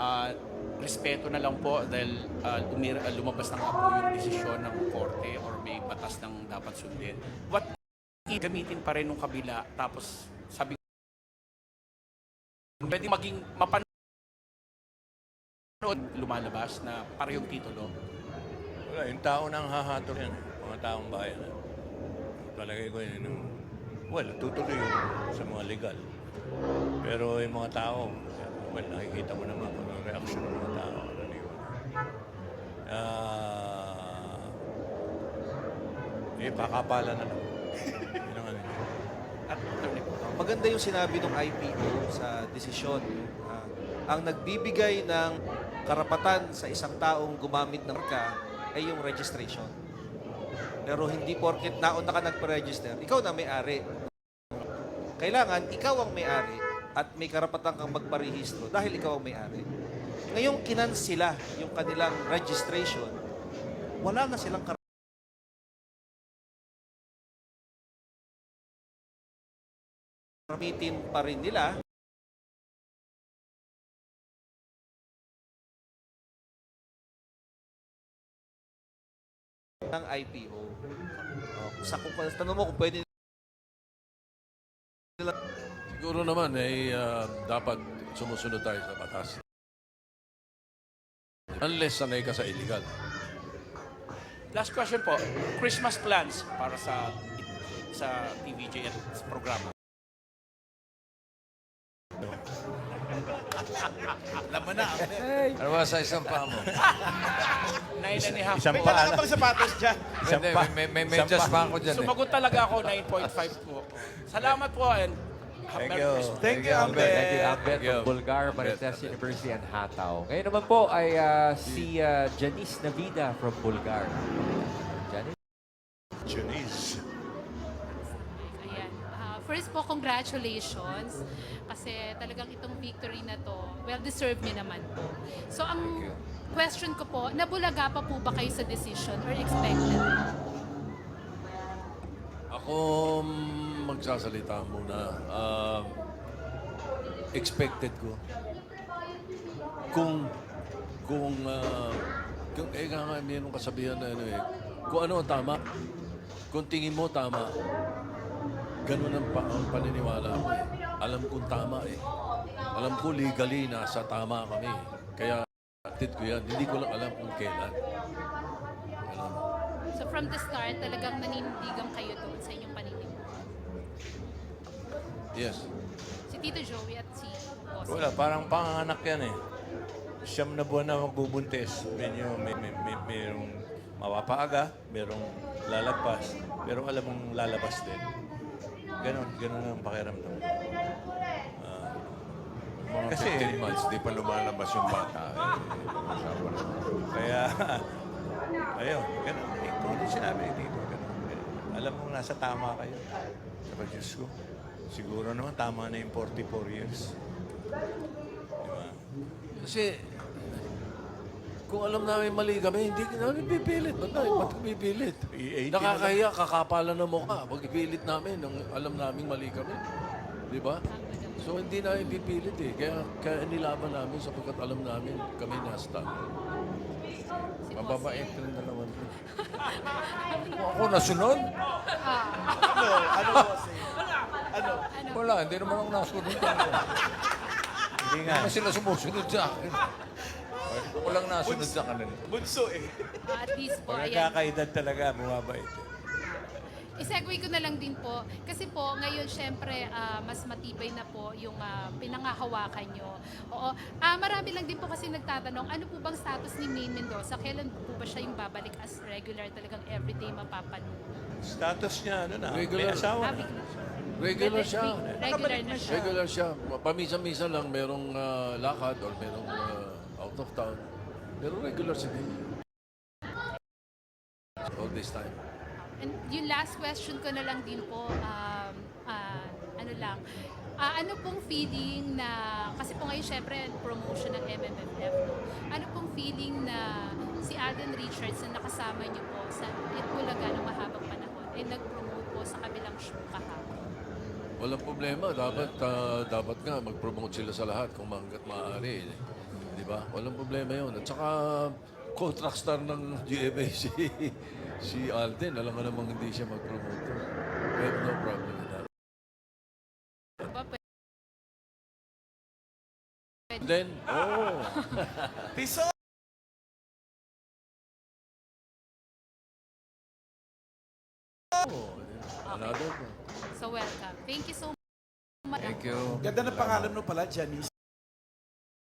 ah, respeto na lang po dahil lumabas na nga po yung desisyon ng korte or may batas ng dapat sundin. What if gamitin pa rin ng kabila tapos sabi pwede maging mapanood lumalabas na parehong titulo? Wala, yung tao nang hahatol yan. Mga taong bayan. Palagay ko yun. Well, tutuloy yun sa mga legal. Pero yung mga tao, well, nakikita mo naman kung ang reaksyon ng mga tao. Ano yun. Pakapala na lang. Yun ang ano. At Maganda yung sinabi ng IPO sa desisyon. Ang nagbibigay ng karapatan sa isang taong gumamit ng marka ay yung registration. Pero hindi porket nauna ka nagpa-register, ikaw na may-ari. Kailangan ikaw ang may-ari at may karapatan kang magparehistro dahil ikaw ang may-ari. Ngayong kinansila yung kanilang registration, wala na silang karapatan. Gamitin pa rin nila ng IPO. Kung tanong mo kung pwede nila Siguro naman dapat sumusunod tayo sa batas. Unless sanay ka sa illegal. last question po, Christmas plans para sa TVJ at sa programa. Alam mo na. Ano ba sa isang paa mo? 9.5. Isang May paa dala ka na. bang sapatos dyan? Hindi, may medyas pa ako dyan. Sumagot talaga ako, 9.5 po. Salamat po and Thank Merry you. Christmas. Thank you, Albert. Thank you, Albert Thank you. from Bulgar, Marites University and Hataw. Ngayon naman po ay si Janice Navida from Bulgar. Janice? Janice. Ayan. First po, congratulations. Kasi talagang itong victory na to, well-deserved niyo naman po. So, ang question ko po, nabulaga pa po ba kayo sa decision or expected? Ako magsasalita muna. Expected ko. Kung nga mayroong kasabihan na kung ano ang tama, kung tingin mo tama, ganun ang paniniwala ko eh. Alam kong tama eh. Alam ko legally nasa tama kami. Kaya atid ko yan. Hindi ko lang alam kung kailan. Ganun. So, from the start, talagang nanindigan kayo doon sa inyong paniniwala. Yes. Si Tito Joey at si Boss. Wala, parang panganak yan eh. 9 na buwan na magbubuntis. Mayroong mapapaaga, mayroong lalagpas, pero alam mong lalabas din. Ganon ang pakiramdam. Mga Kasi 15 months, di pa lumalabas yung bata. Kaya, ayun, ganon. Kung ano sinabi ni Tito, ganon. Alam mong nasa tama kayo. Sabi, Diyos ko, siguro naman tama na yung 44 years. Diba? Kasi, kung alam namin mali kami, hindi namin pipilit. Ba't pipilit? Nakakahiya, kakapalan na mukha. Pag ipilit namin, nung alam namin mali kami. Di ba? So, hindi namin pipilit eh. Kaya nilaban namin sapagkat alam namin kami nasa tama. Mababait rin na naman. Ako nasunod? Wala, hindi naman ako nasunod. Hindi nga. Kasi sila sumusunod sa akin. Ako lang nasunod sa kanila. Bunso eh. At least po, Pag ayan. nagkakaedad talaga, bumabait. I-segue ko na lang din po. Kasi po, ngayon, syempre, mas matibay na po yung pinangahawakan nyo. Oo. Marami lang din po kasi nagtatanong, ano po bang status ni Maine Mendoza? Kailan po ba siya yung babalik as regular, talagang everyday mapapanood? Status niya, ano na, Regular. may asawa na. Regular siya. Regular na siya. Regular siya. Pamisa-misa lang merong lakad or merong out of town. Pero regular siya din. All this time. And yung last question ko na lang din po, ano pong feeling na, kasi po ngayon syempre promotion ng MMFF, no? Ano pong feeling na si Alden Richards na nakasama niyo po sa Itbulaga ng mahabang panahon ay nag-promote po sa kabilang show kahapon? Walang problema. Dapat nga mag-promote sila sa lahat kung hanggat maaari. Di di ba? Walang problema yun. At saka, contract star ng GMA si Alden. Alam nga namang hindi siya mag-promote. We have no problem with that. Ba, Then, Piso! another. So welcome. Thank you so much. Thank you. Ganda ng pangalan mo pala, Janice.